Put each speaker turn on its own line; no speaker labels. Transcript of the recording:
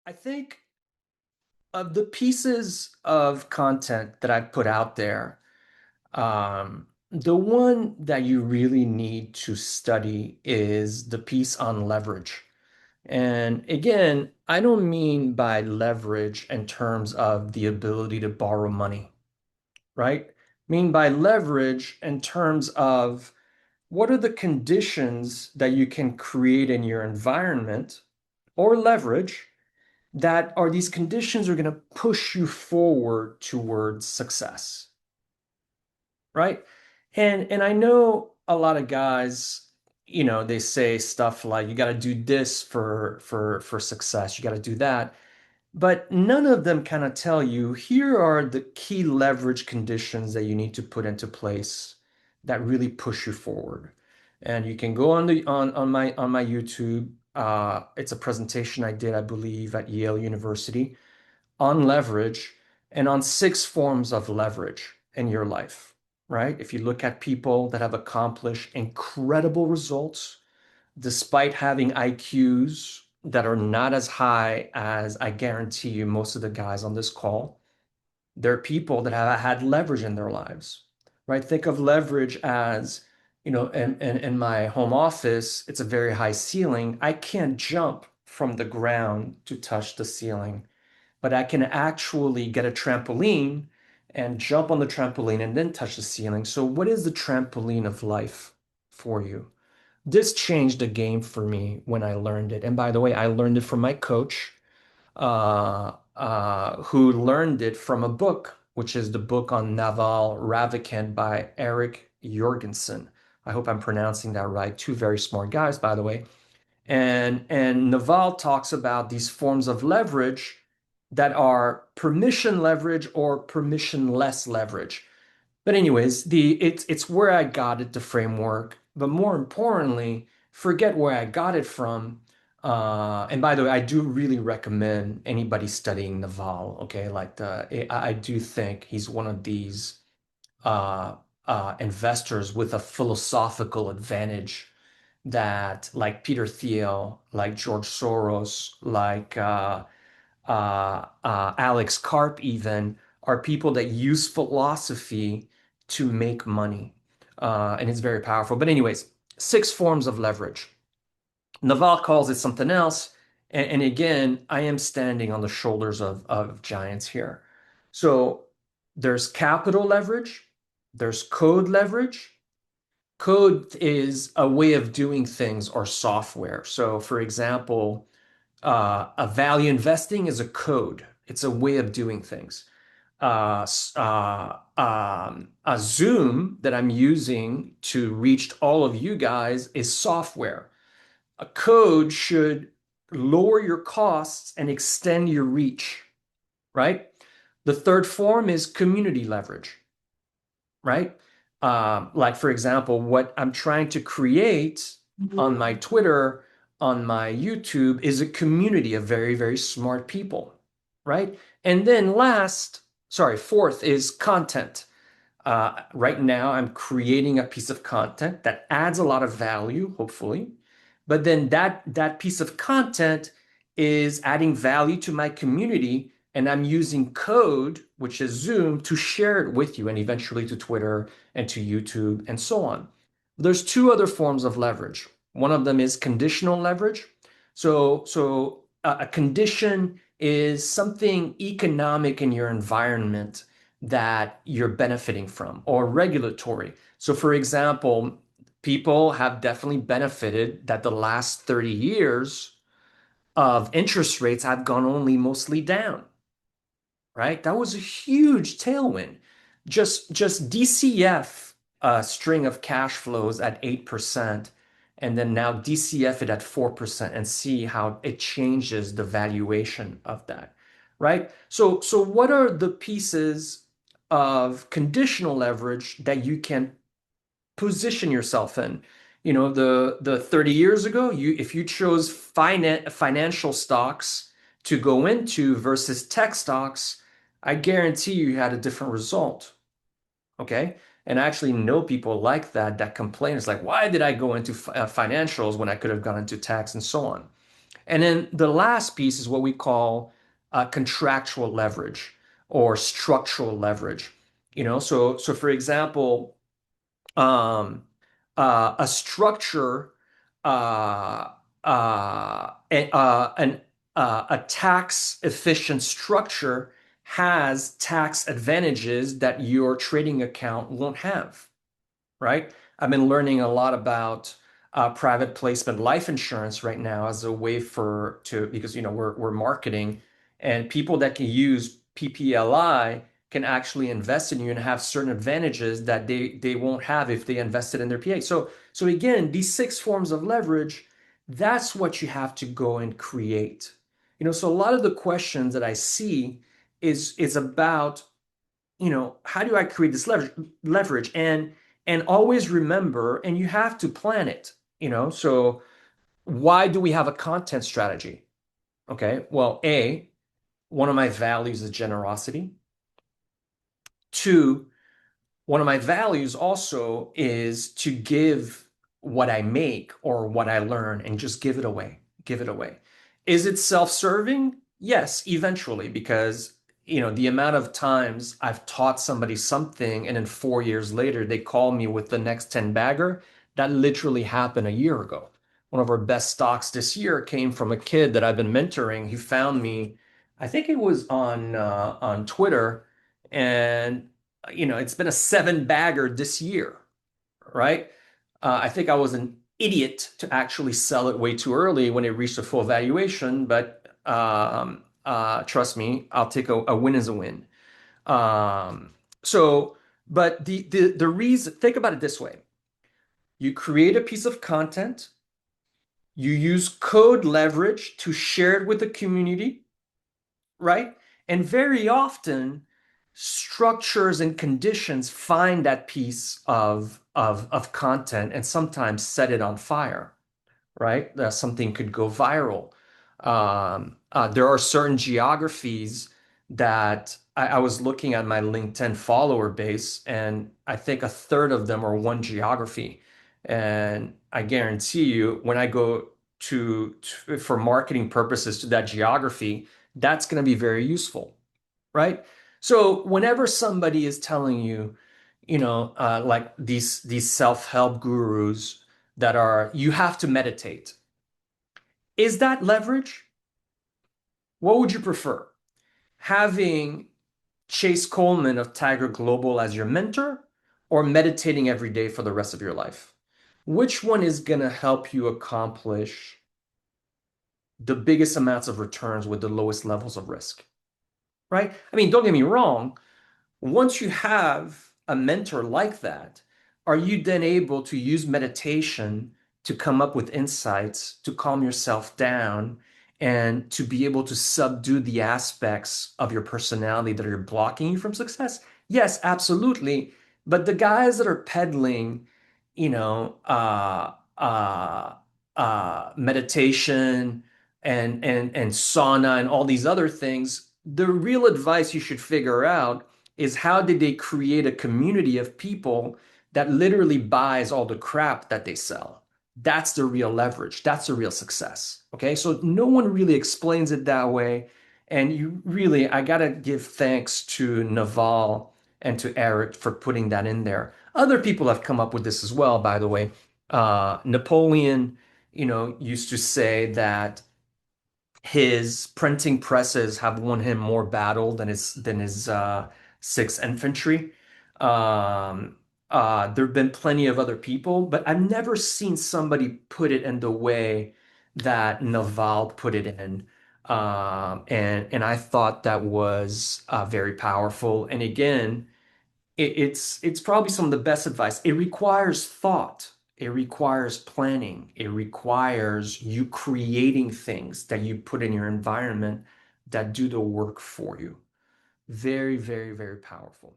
I think of the pieces of content that I put out there, the one that you really need to study is the piece on leverage. And again, I don't mean by leverage in terms of the ability to borrow money, right? I mean by leverage in terms of what are the conditions that you can create in your environment or leverage that are these conditions are going to push you forward towards success, right? And I know a lot of guys, they say stuff like you got to do this for success, you got to do that. But none of them kind of tell you here are the key leverage conditions that you need to put into place that really push you forward. And you can go on my YouTube. It's a presentation I did, I believe, at Yale University on leverage and on 6 forms of leverage in your life, right? If you look at people that have accomplished incredible results despite having IQs that are not as high as I guarantee you most of the guys on this call, they're people that have had leverage in their lives, right? Think of leverage as, in my home office, it's a very high ceiling. I can't jump from the ground to touch the ceiling, but I can actually get a trampoline and jump on the trampoline and then touch the ceiling. So, what is the trampoline of life for you? This changed the game for me when I learned it. And by the way, I learned it from my coach, who learned it from a book, which is the book on Naval Ravikant by Eric Jorgensen. I hope I'm pronouncing that right. Two very smart guys, by the way. And Naval talks about these forms of leverage that are permission leverage or permissionless leverage. But anyways, it's where I got it, the framework. But more importantly, forget where I got it from. And by the way, I do really recommend anybody studying Naval. Okay, I do think he's one of these uh, investors with a philosophical advantage that, like Peter Thiel, like George Soros, like Alex Karp even, are people that use philosophy to make money. And it's very powerful. But anyways, 6 forms of leverage. Naval calls it something else. And again, I am standing on the shoulders of giants here. So there's capital leverage, there's code leverage. Code is a way of doing things or software. So, for example, a value investing is a code. It's a way of doing things. A Zoom that I'm using to reach all of you guys is software. A code should lower your costs and extend your reach, right? The third form is community leverage, right? Like, for example, what I'm trying to create on my Twitter, on my YouTube, is a community of very, very smart people, right? And then fourth is content. Right now, I'm creating a piece of content that adds a lot of value, hopefully. But then that piece of content is adding value to my community, and I'm using code, which is Zoom, to share it with you and eventually to Twitter and to YouTube and so on. There's 2 other forms of leverage. One of them is conditional leverage. So a condition is something economic in your environment that you're benefiting from, or regulatory. So, for example, people have definitely benefited that the last 30 years of interest rates have gone only mostly down, right? That was a huge tailwind. Just DCF, a string of cash flows at 8%, and then now DCF it at 4% and see how it changes the valuation of that, right? So what are the pieces of conditional leverage that you can position yourself in? The 30 years ago, if you chose financial stocks to go into versus tech stocks, I guarantee you had a different result. Okay. And I actually know people like that complain. It's like, why did I go into financials when I could have gone into tax and so on? And then the last piece is what we call contractual leverage or structural leverage. So for example, um, a structure, uh, a tax efficient structure has tax advantages that your trading account won't have, right? I've been learning a lot about private placement life insurance right now as a way because we're marketing, and people that can use PPLI can actually invest in you and have certain advantages that they won't have if they invested in their PA. So again, these six forms of leverage, that's what you have to go and create. So a lot of the questions that I see is about, how do I create this leverage? And always remember, and you have to plan it, so why do we have a content strategy? Okay, well, one of my values is generosity. Two, one of my values also is to give what I make or what I learn and just give it away. Give it away. Is it self-serving? Yes, eventually, because the amount of times I've taught somebody something and then 4 years later they call me with the next 10 bagger, that literally happened a year ago. One of our best stocks this year came from a kid that I've been mentoring. He found me, I think it was on Twitter, and it's been a seven bagger this year, right? I think I was an idiot to actually sell it way too early when it reached a full valuation, but trust me, I'll take a win as a win. Um, so, but the reason, think about it this way: you create a piece of content, you use code leverage to share it with the community, right? And very often, structures and conditions find that piece of content and sometimes set it on fire, right? Something could go viral. There are certain geographies that I was looking at my LinkedIn follower base, and I think a third of them are one geography. And I guarantee you, when I go for marketing purposes to that geography, that's going to be very useful, right? So whenever somebody is telling you, like these self-help gurus that are, you have to meditate, is that leverage? What would you prefer? Having Chase Coleman of Tiger Global as your mentor, or meditating every day for the rest of your life? Which one is going to help you accomplish the biggest amounts of returns with the lowest levels of risk, right? I mean, don't get me wrong. Once you have a mentor like that, are you then able to use meditation to come up with insights, to calm yourself down, and to be able to subdue the aspects of your personality that are blocking you from success? Yes, absolutely. But the guys that are peddling, you know, uh, uh, meditation and sauna and all these other things, the real advice you should figure out is how did they create a community of people that literally buys all the crap that they sell? That's the real leverage. That's the real success. Okay. So no one really explains it that way. And I got to give thanks to Naval and to Eric for putting that in there. Other people have come up with this as well, by the way. Napoleon, used to say that his printing presses have won him more battle than his six infantry. Um, there have been plenty of other people, but I've never seen somebody put it in the way that Naval put it in. And I thought that was very powerful. And again, it's probably some of the best advice. It requires thought. It requires planning. It requires you creating things that you put in your environment that do the work for you. Very, very, very powerful.